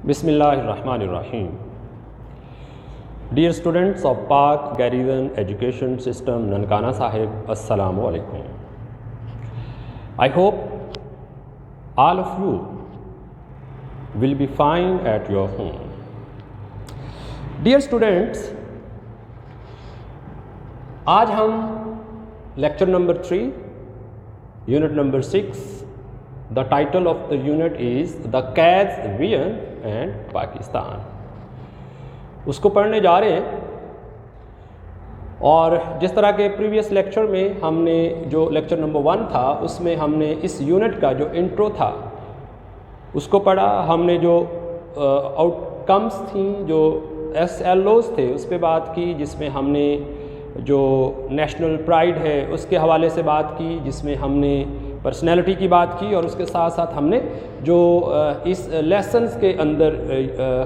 Bismillahirrahmanirrahim. Dear students of Pak Garrison Education System, Nankana Sahib, Assalamu alaikum. I hope all of you will be fine at your home. Dear students, आज हम lecture number 3, unit number 6, the title of the unit is The Kazvian and Pakistan, उसको पढ़ने जा रहे हैं। और जिस तरह के प्रीवियस लेक्चर में हमने जो लेक्चर नंबर 1 था उसमें हमने इस यूनिट का जो इंट्रो था उसको पढ़ा। हमने जो आउटकम्स थी, जो SLOs थे, उस पर बात की, जिसमें हमने जो नेशनल प्राइड है उसके हवाले से बात की, जिसमें हमने पर्सनैलिटी की बात की, और उसके साथ साथ हमने जो इस लेसन्स के अंदर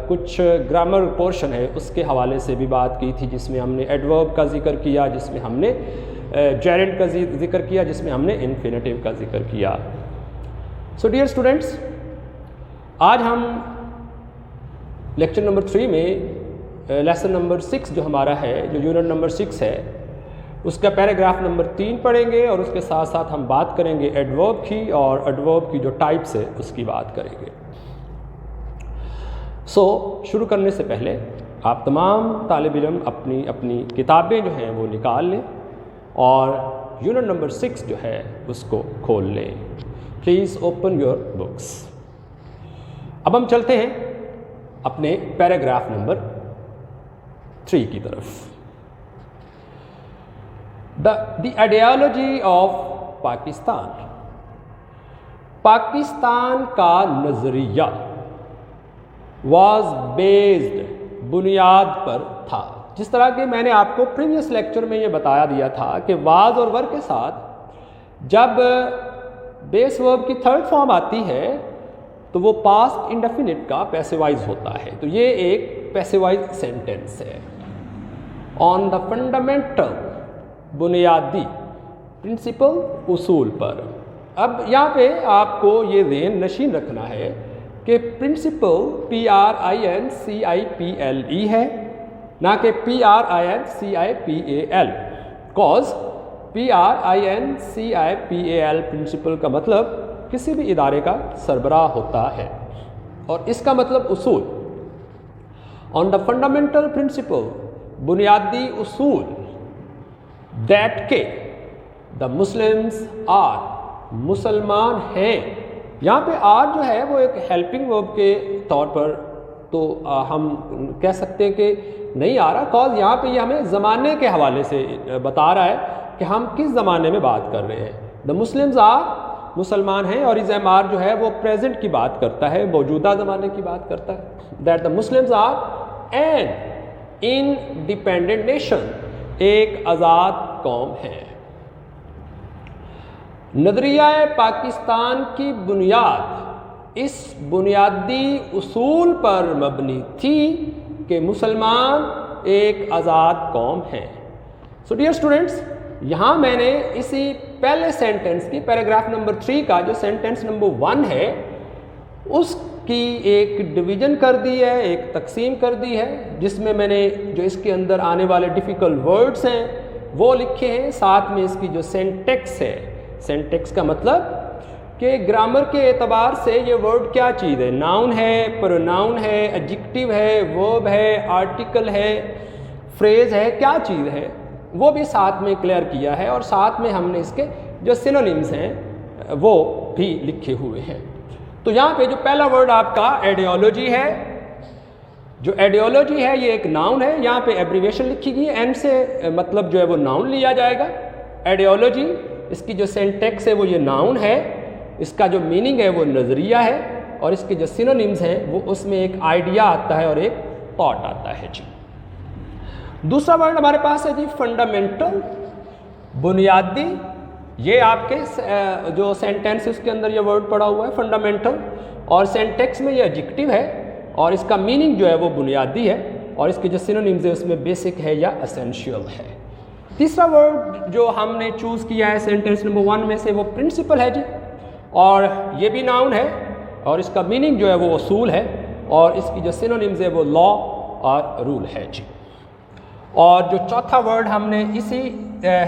कुछ ग्रामर पोर्शन है उसके हवाले से भी बात की थी, जिसमें हमने एडवर्ब का जिक्र किया, जिसमें हमने जेरेंड का जिक्र किया, जिसमें हमने इन्फिनेटिव का जिक्र किया। सो डियर स्टूडेंट्स, आज हम लेक्चर नंबर 3 में लेसन नंबर 6 जो हमारा है, जो यूनिट नंबर 6 है, उसका पैराग्राफ नंबर 3 पढ़ेंगे, और उसके साथ साथ हम बात करेंगे एडवर्ब की, और एडवर्ब की जो टाइप्स है उसकी बात करेंगे। शुरू करने से पहले आप तमाम तालिब इल्म अपनी अपनी किताबें जो हैं वो निकाल लें और यूनिट नंबर 6 जो है उसको खोल लें। Please open your books. अब हम चलते हैं अपने पैराग्राफ नंबर 3 की तरफ। The ideology of Pakistan, Pakistan का नज़रिया was based, बुनियाद पर था। जिस तरह के मैंने आपको प्रीवियस लेक्चर में ये बताया दिया था कि वाज और वर के साथ जब बेस वर्ब की थर्ड फॉर्म आती है तो वो पास्ट इंडेफिनिट का पैसिवाइज होता है। तो ये एक पैसिवाइज सेंटेंस है। ऑन द फंडामेंटल, बुनियादी, प्रिंसिपल, उसूल पर। अब यहाँ पे आपको ये ज़हन नशीन रखना है कि प्रिंसिपल PRINCIPLE है, ना कि PRINCIPAL। कॉज PRINCIPAL प्रिंसिपल का मतलब किसी भी इदारे का सरबराह होता है, और इसका मतलब उसूल। ऑन द फंडामेंटल प्रिंसिपल, बुनियादी उसूल, दैट के द मुस्लिम्स आर, मुसलमान हैं। यहाँ पे आर जो है वो एक हेल्पिंग वर्ब के तौर पर तो हम कह सकते हैं कि नहीं आ रहा, कॉज यहाँ पे ये हमें ज़माने के हवाले से बता रहा है कि हम किस ज़माने में बात कर रहे हैं। द मुस्लिम्स आर, मुसलमान हैं, और इज़मार जो है वो प्रेजेंट की बात करता है, मौजूदा ज़माने की बात करता है। That the Muslims are an independent nation, एक आज़ाद कौम है। नज़रिया पाकिस्तान की बुनियाद इस बुनियादी उसूल पर मबनी थी कि मुसलमान एक आज़ाद कौम है। सो डियर स्टूडेंट्स, यहाँ मैंने इसी पहले सेंटेंस की, पैराग्राफ नंबर 3 का जो सेंटेंस नंबर 1 है उसकी एक डिवीज़न कर दी है, एक तकसीम कर दी है, जिसमें मैंने जो इसके अंदर आने वाले डिफ़िकल्ट वर्ड्स हैं वो लिखे हैं। साथ में इसकी जो सेंटेक्स है, सेंटेक्स का मतलब कि ग्रामर के एतबार से ये वर्ड क्या चीज़ है, नाउन है, प्रोनाउन है, एडजेक्टिव है, वर्ब है, आर्टिकल है, फ्रेज है, क्या चीज़ है, वो भी साथ में क्लियर किया है। और साथ में हमने इसके जो सिनोनिम्स हैं वो भी लिखे हुए हैं। तो यहाँ पे जो पहला वर्ड आपका आइडियोलॉजी है, जो आइडियोलॉजी है ये एक नाउन है। यहाँ पे एब्रीविएशन लिखी गई है, एन से मतलब जो है वो नाउन लिया जाएगा। आइडियोलॉजी, इसकी जो सेंटेक्स है वो ये नाउन है, इसका जो मीनिंग है वो नज़रिया है, और इसके जो सिनोनिम्स हैं वो उसमें एक आइडिया आता है और एक थॉट आता है जी। दूसरा वर्ड हमारे पास है जी फंडामेंटल, बुनियादी। ये आपके जो सेंटेंस उसके अंदर ये वर्ड पड़ा हुआ है फंडामेंटल, और सेंटेक्स में ये एडजेक्टिव है, और इसका मीनिंग जो है वो बुनियादी है, और इसके जो सिनोनिम्स है उसमें बेसिक है या एसेंशियल है। तीसरा वर्ड जो हमने चूज़ किया है सेंटेंस नंबर 1 में से वो प्रिंसिपल है जी, और ये भी नाउन है, और इसका मीनिंग जो है वो उसूल है। और इसकी जो सिनोनिम्स है वो लॉ और रूल है जी। और जो चौथा वर्ड हमने इसी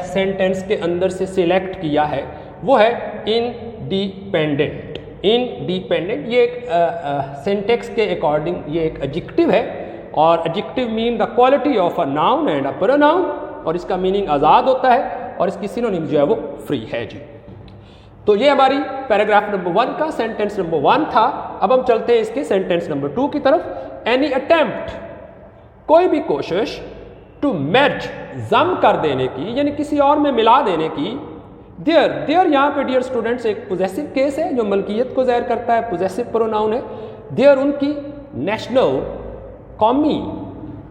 सेंटेंस के अंदर से सिलेक्ट किया है वो है इंडिपेंडेंट। इंडिपेंडेंट ये एक सिंटेक्स के अकॉर्डिंग ये एक एडजेक्टिव है, और adjective mean the quality of a noun and a pronoun, और इसका मीनिंग आज़ाद होता है, और इसकी सिनोनिम जो है वो फ्री है जी। तो ये हमारी पैराग्राफ नंबर 1 का सेंटेंस नंबर 1 था। अब हम चलते हैं इसके सेंटेंस नंबर 2 की तरफ। एनी अटेम्प्ट, कोई भी कोशिश, टू मैच, जम कर देने की, यानी किसी और में मिला देने की। देयर, देयर यहाँ पे डियर स्टूडेंट्स एक पोजेसिव केस है जो मलकियत को ज़ाहिर करता है, पोजेसिव प्रोनाउन है। देयर उनकी नेशनल, कौमी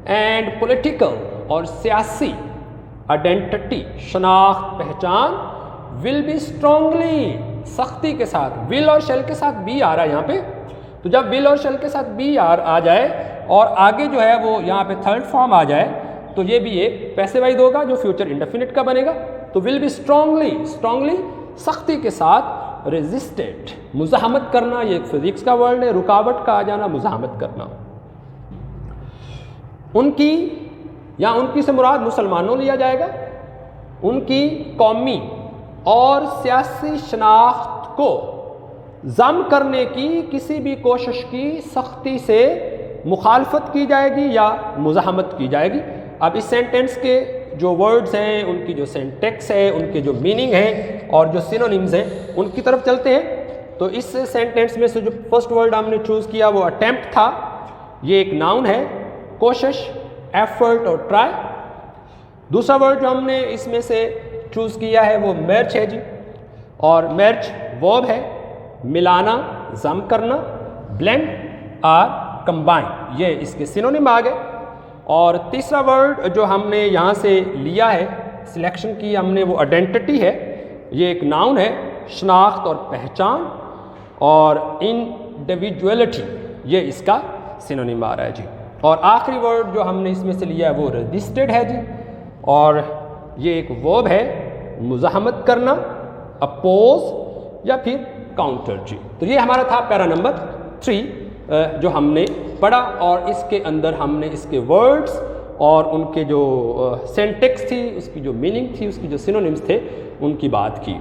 एंड पॉलिटिकल और सियासी आइडेंटिटी, शनाख्त, पहचान, विल बी स्ट्रांगली, सख्ती के साथ, विल और शेल के साथ बी आ रहा है यहाँ पे। तो जब विल और शेल के साथ बी आ जाए और आगे जो है वो यहाँ पे थर्ड फॉर्म आ जाए, तो ये भी एक पैसिवाइज होगा जो फ्यूचर इंडेफिनिट का बनेगा। तो विल बी स्ट्रांगली, स्ट्रांगली सख्ती के साथ, रेजिस्टेड, मुजाहमत करना, ये एक फिजिक्स का वर्ड है, रुकावट का आ जाना, मुजाहमत करना। उनकी या उनकी से मुराद मुसलमानों लिया जाएगा। उनकी कौमी और सियासी शनाख्त को जम करने की किसी भी कोशिश की सख्ती से मुखालफत की जाएगी या मुजाहमत की जाएगी। अब इस सेंटेंस के जो वर्ड्स हैं, उनकी जो सिंटैक्स है, उनके जो मीनिंग है और जो सिनोनिम्स हैं, उनकी तरफ चलते हैं। तो इस सेंटेंस में से जो फर्स्ट वर्ड हमने चूज़ किया वो अटेम्प्ट था। ये एक नाउन है, कोशिश, एफर्ट और ट्राई। दूसरा वर्ड जो हमने इसमें से चूज़ किया है वो मैच है जी, और मैच वर्ब है, मिलाना, जम करना, ब्लेंड और कंबाइन, ये इसके सिनोनिम आ गए। और तीसरा वर्ड जो हमने यहाँ से लिया है, सिलेक्शन की हमने, वो आइडेंटिटी है। ये एक नाउन है, शनाख्त और पहचान, और इंडिविजुअलिटी, ये इसका सिनोनिम आ रहा है जी। और आखिरी वर्ड जो हमने इसमें से लिया है वो रजिस्टेड है जी, और ये एक वर्ब है, मुजाहमत करना, अपोज या फिर काउंटर जी। तो ये हमारा था पैरा नंबर 3 जो हमने पढ़ा, और इसके अंदर हमने इसके वर्ड्स और उनके जो सिंटैक्स थी, उसकी जो मीनिंग थी, उसकी जो सिनोनिम्स थे, उनकी बात की।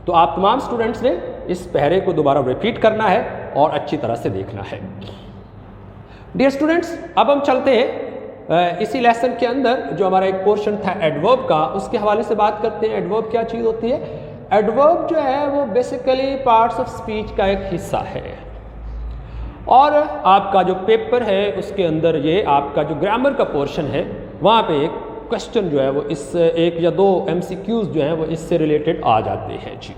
तो आप तमाम स्टूडेंट्स ने इस पहरे को दोबारा रिपीट करना है और अच्छी तरह से देखना है। डियर स्टूडेंट्स, अब हम चलते हैं इसी लेसन के अंदर जो हमारा एक पोर्शन था एडवर्ब का, उसके हवाले से बात करते हैं। एडवर्ब क्या चीज़ होती है? एडवर्ब जो है वो बेसिकली पार्ट्स ऑफ स्पीच का एक हिस्सा है, और आपका जो पेपर है उसके अंदर ये आपका जो ग्रामर का पोर्शन है, वहाँ पे एक क्वेश्चन जो है वो इस 1 या 2 MCQs जो हैं वो इससे रिलेटेड आ जाते हैं जी।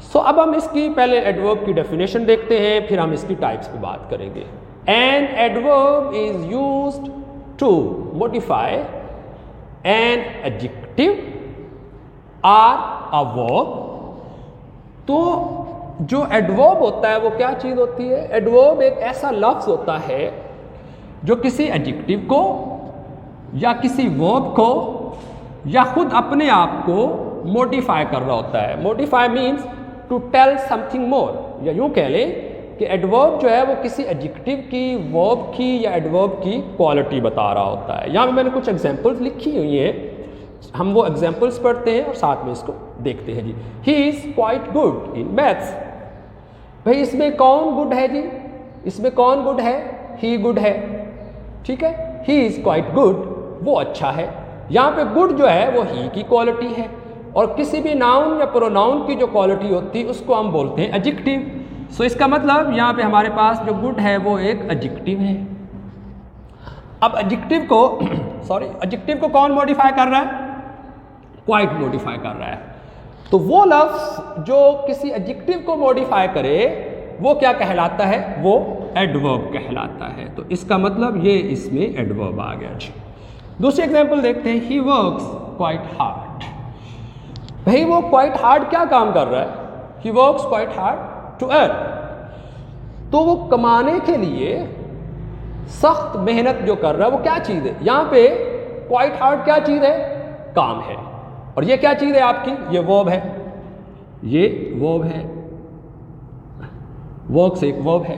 सो अब हम इसकी पहले एडवर्ब की डेफिनेशन देखते हैं, फिर हम इसकी टाइप्स पे बात करेंगे। An adverb is used to modify an adjective or a verb. तो जो एडवर्ब होता है वो क्या चीज़ होती है? एडवर्ब एक ऐसा लफ्ज़ होता है जो किसी एडजेक्टिव को या किसी वर्ब को या खुद अपने आप को मॉडिफाई कर रहा होता है। Modify means to tell something more, या यूँ कह लें कि एडवर्ब जो है वो किसी एडजेक्टिव की, वर्ब की या एडवर्ब की क्वालिटी बता रहा होता है। यहाँ पे मैंने कुछ एग्जांपल्स लिखी हुई हैं, हम वो एग्जांपल्स पढ़ते हैं और साथ में इसको देखते हैं जी। He is quite good in maths. भाई इसमें कौन गुड है जी? इसमें कौन गुड है? ही गुड है, ठीक है। ही इज़ क्वाइट गुड, वो अच्छा है। यहाँ पे गुड जो है वो ही की क्वालिटी है, और किसी भी नाउन या प्रोनाउन की जो क्वालिटी होती है उसको हम बोलते हैं एडजेक्टिव। सो इसका मतलब यहाँ पे हमारे पास जो गुड है वो एक एडजेक्टिव है। अब एडजेक्टिव को एडजेक्टिव को कौन मॉडिफाई कर रहा है? क्वाइट मॉडिफाई कर रहा है। तो वो लफ्ज़ जो किसी एडजेक्टिव को मॉडिफाई करे वो क्या कहलाता है? वो एडवर्ब कहलाता है। तो इसका मतलब ये इसमें एडवर्ब आ गया जी। दूसरी एग्जांपल देखते हैं। He works quite hard. भाई वो क्वाइट हार्ड क्या काम कर रहा है? He works quite hard to earn. तो वो कमाने के लिए सख्त मेहनत जो कर रहा है वो क्या चीज़ है? यहाँ पे क्वाइट हार्ड क्या चीज़ है? काम है। और ये क्या चीज़ है आपकी? ये वर्ब है, ये वर्ब है, वर्क्स एक वर्ब है।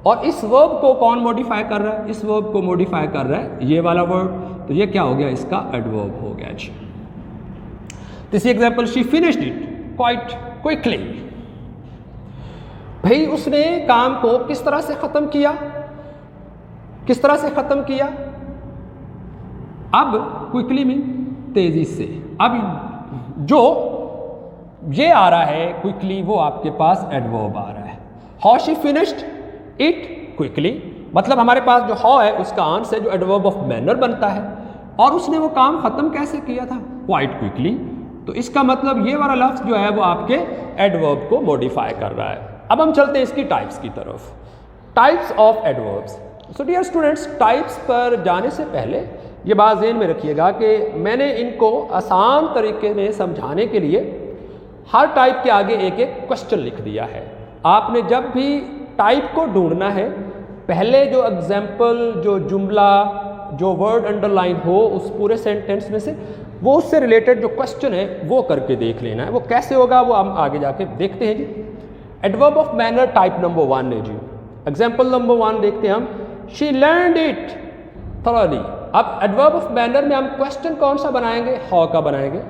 और इस वर्ब को कौन मॉडिफाई कर रहा है? इस वर्ब को मॉडिफाई कर रहा है ये वाला वर्ब, तो ये क्या हो गया? इसका एडवर्ब हो गया जी। This example, she finished it quite quickly. भाई उसने काम को किस तरह से खत्म किया? किस तरह से खत्म किया? अब क्विकली में तेजी से। अब जो ये आ रहा है क्विकली, वो आपके पास एडवर्ब आ रहा है। How she finished it quickly, मतलब हमारे पास जो हाउ है उसका आंसर है जो एडवर्ब ऑफ मैनर बनता है, और उसने वो काम खत्म कैसे किया था? Quite quickly. तो इसका मतलब ये वाला लफ्ज जो है वो आपके एडवर्ब को मॉडिफाई कर रहा है। अब हम चलते हैं इसकी टाइप्स की तरफ। Types of adverbs. So dear students, types पर जाने से पहले ये बात ज़हन में रखिएगा कि मैंने इनको आसान तरीके में समझाने के लिए हर टाइप के आगे एक एक क्वेश्चन लिख दिया है। आपने जब भी टाइप को ढूंढना है, पहले जो एग्जाम्पल, जो जुमला, जो वर्ड अंडरलाइन हो उस पूरे सेंटेंस में से, वो उससे रिलेटेड जो क्वेश्चन है वो करके देख लेना है। वो कैसे होगा वो हम आगे जाके देखते हैं जी। Adverb of manner type number 1 है जी। एग्जाम्पल नंबर 1 देखते हैं हम, शी लर्नड इट थॉरली। अब एडवर्ब ऑफ मैनर में हम क्वेश्चन कौन सा बनाएंगे? हाउ का बनाएंगे।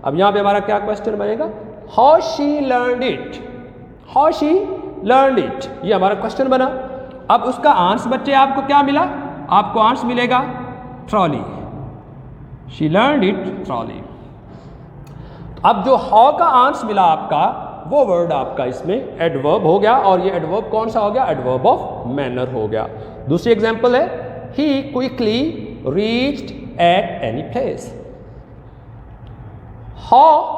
अब यहाँ पे हमारा क्या क्वेश्चन बनेगा? How she learned it, how she learned it, ये हमारा क्वेश्चन बना। अब उसका आंसर बच्चे आपको क्या मिला? आपको आंसर मिलेगा थ्रॉली, शी लर्नड इट थ्रॉली। अब जो हाउ का आंसर मिला आपका, वो वर्ड आपका इसमें एडवर्ब हो गया, और ये एडवर्ब कौन सा हो गया? एडवर्ब ऑफ मैनर हो गया। दूसरी एग्जांपल है, he quickly reached at any place. How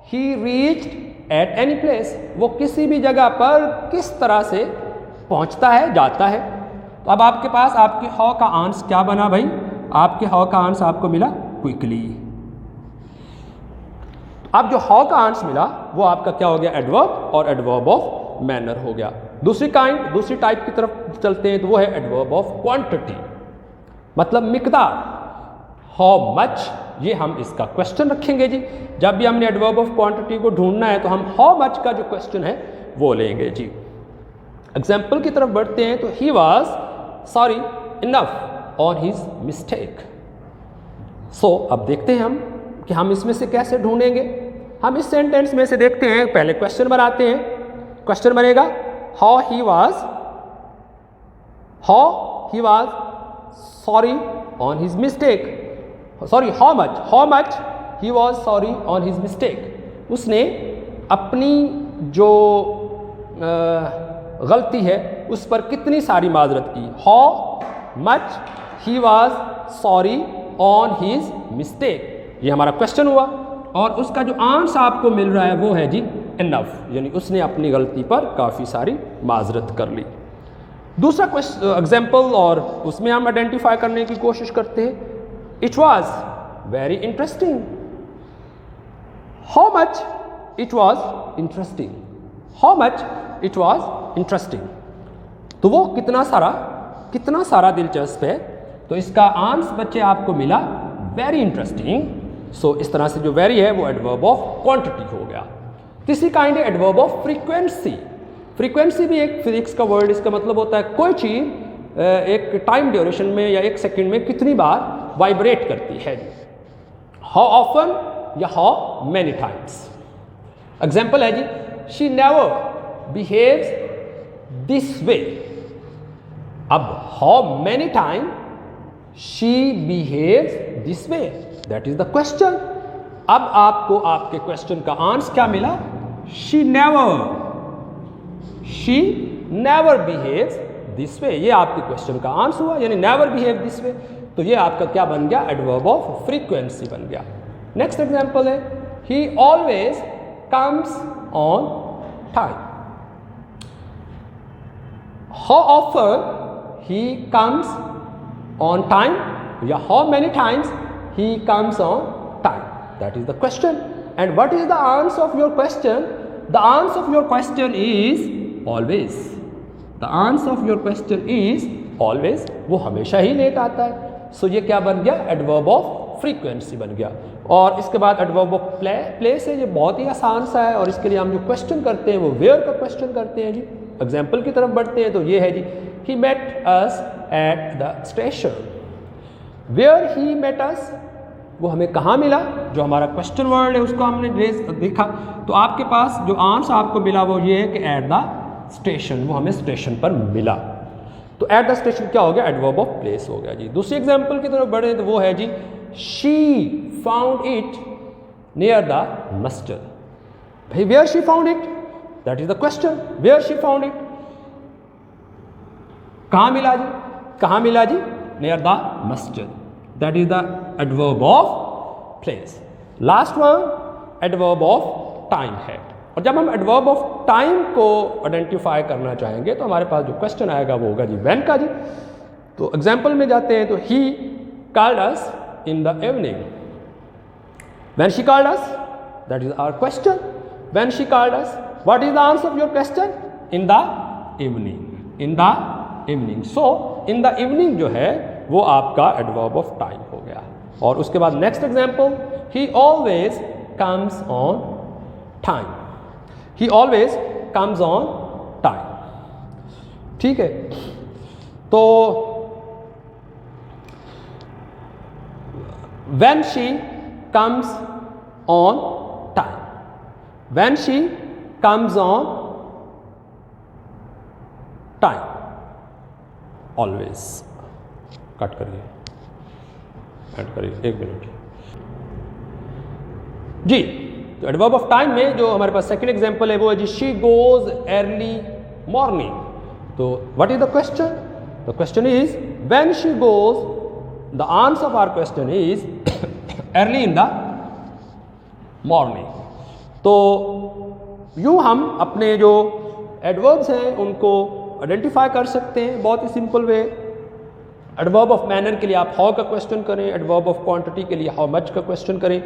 he reached at any place, वो किसी भी जगह पर किस तरह से पहुंचता है, जाता है। तो अब आपके पास आपके हाउ का आंसर क्या बना भाई? आपके हाउ का आंसर आपको मिला क्विकली। अब जो हाउ का आंसर मिला वो आपका क्या हो गया? एडवर्ब, और एडवर्ब ऑफ मैनर हो गया। दूसरी टाइप की तरफ चलते हैं, तो वो है एडवर्ब ऑफ क्वांटिटी, मतलब मिकदार। हाउ मच, ये हम इसका क्वेश्चन रखेंगे जी। जब भी हमने एडवर्ब ऑफ क्वांटिटी को ढूंढना है तो हम हाउ मच का जो क्वेश्चन है वो लेंगे जी। एग्जाम्पल की तरफ बढ़ते हैं, तो he was sorry enough on his mistake. So अब देखते हैं हम कि हम इसमें से कैसे ढूंढेंगे। हम इस सेंटेंस में से देखते हैं, पहले क्वेश्चन बनाते हैं। क्वेश्चन बनेगा, how he was sorry on his mistake, sorry how much he was sorry on his mistake. उसने अपनी जो गलती है उस पर कितनी सारी माजरत की। How much he was sorry on his mistake, ये हमारा क्वेश्चन हुआ, और उसका जो आंसर आपको मिल रहा है वो है जी इनफ, यानी उसने अपनी गलती पर काफ़ी सारी माजरत कर ली। दूसरा एग्जाम्पल, और उसमें हम आइडेंटिफाई करने की कोशिश करते हैं, it was very interesting. How much it was interesting, how much it was interesting. तो वो कितना सारा दिलचस्प है। तो इसका आंसर बच्चे आपको मिला वेरी इंटरेस्टिंग। सो इस तरह से जो वेरी है वो एडवर्ब ऑफ क्वांटिटी हो गया। तीसरी काइंड है एडवर्ब ऑफ फ्रीक्वेंसी। फ्रीक्वेंसी भी एक फिजिक्स का वर्ड, इसका मतलब होता है कोई चीज़ एक टाइम ड्यूरेशन में या एक सेकंड में कितनी बार वाइब्रेट करती है। हाउ ऑफन या हाउ मेनी टाइम्स। एग्जाम्पल है जी, she never behaves this way. अब how many time she behaves this way, that is the question. अब आपको आपके क्वेश्चन का आंसर क्या मिला? She never behaves this way, ये आपके क्वेश्चन का आंसर हुआ, यानी नेवर बिहेव दिस वे। तो ये आपका क्या बन गया? एडवर्ब ऑफ फ्रीक्वेंसी बन गया। नेक्स्ट एग्जांपल है, he always comes on time. How often he comes on time, या how many times he comes on time, that is the question. And what is the answer of your question? The answer of your question is always. The answer of your question is always, वो हमेशा ही late आता है। सो ये क्या बन गया? Adverb of frequency बन गया। और इसके बाद एडवर्ब ऑफ प्लेस है, ये बहुत ही आसान सा है, और इसके लिए हम जो क्वेश्चन करते हैं वो वेयर का क्वेश्चन करते हैं जी। एग्जाम्पल की तरफ बढ़ते हैं तो ये है जी, he met us at the station. Where he met us, वो हमें कहाँ मिला, जो हमारा क्वेश्चन वर्ड है उसको हमने देखा, तो आपके पास जो आंसर आपको मिला वो ये है कि एट द स्टेशन, वो हमें स्टेशन पर मिला। तो एट द स्टेशन क्या हो गया, एडवर्ब ऑफ प्लेस हो गया जी। दूसरी एग्जाम्पल की तरफ बढ़े तो वो है जी, she found it near the मस्जिद। भाई where she found it, that is the question, where she found it, कहाँ मिला जी, कहाँ मिला जी, नियर द मस्जिद, that is the adverb of place. Last one adverb of time है। और जब हम एडवर्ब ऑफ टाइम को आइडेंटिफाई करना चाहेंगे तो हमारे पास जो क्वेश्चन आएगा वो होगा जी व्हेन का जी। तो एग्जाम्पल में जाते हैं तो he called us in the evening, when she called us, that is our question, when she called us, what is the answer of your question, in the evening, in the evening. So in the evening जो है वो आपका adverb of time हो गया। और उसके बाद next example, he always comes on time, he always comes on time. ठीक है, तो when she comes on time, when she comes on time, always cut करिए, ऐड करिए, एक मिनट जी। तो एडवर्ब ऑफ टाइम में जो हमारे पास सेकंड एग्जांपल है वो है जी, शी गोज अर्ली मॉर्निंग। तो what is the question, the question is when she goes, the answer of our question is early in the morning. तो यूं हम अपने जो एडवर्ब्स हैं उनको आइडेंटिफाई कर सकते हैं बहुत ही simple way. Adverb of manner के लिए आप हाउ का क्वेश्चन करें, एडवर्ब ऑफ क्वांटिटी के लिए हाउ मच का क्वेश्चन करें,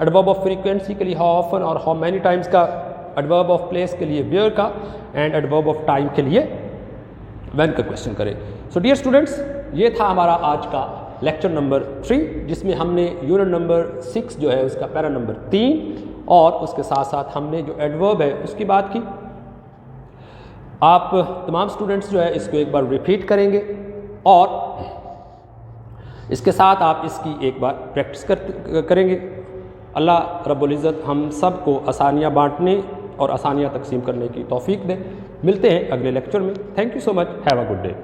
एडवर्ब ऑफ फ्रीक्वेंसी के लिए हाउ ऑफन और हाउ मैनी टाइम्स का, एडवर्ब ऑफ प्लेस के लिए वेयर का, एंड एडवर्ब ऑफ टाइम के लिए व्हेन का क्वेश्चन करें। सो डियर स्टूडेंट्स, ये था हमारा आज का लेक्चर नंबर 3, जिसमें हमने यूनिट नंबर 6 जो है उसका पैरा नंबर 3 और उसके साथ साथ हमने जो एडवर्ब है उसकी बात की। आप तमाम स्टूडेंट्स जो है इसको एक बार रिपीट करेंगे और इसके साथ आप इसकी एक बार प्रैक्टिस करेंगे। अल्लाह रब्बुल इज़्ज़त हम सब को आसानियाँ बांटने और आसानियाँ तकसीम करने की तौफीक दे। मिलते हैं अगले लेक्चर में। Thank you so much, have a good day.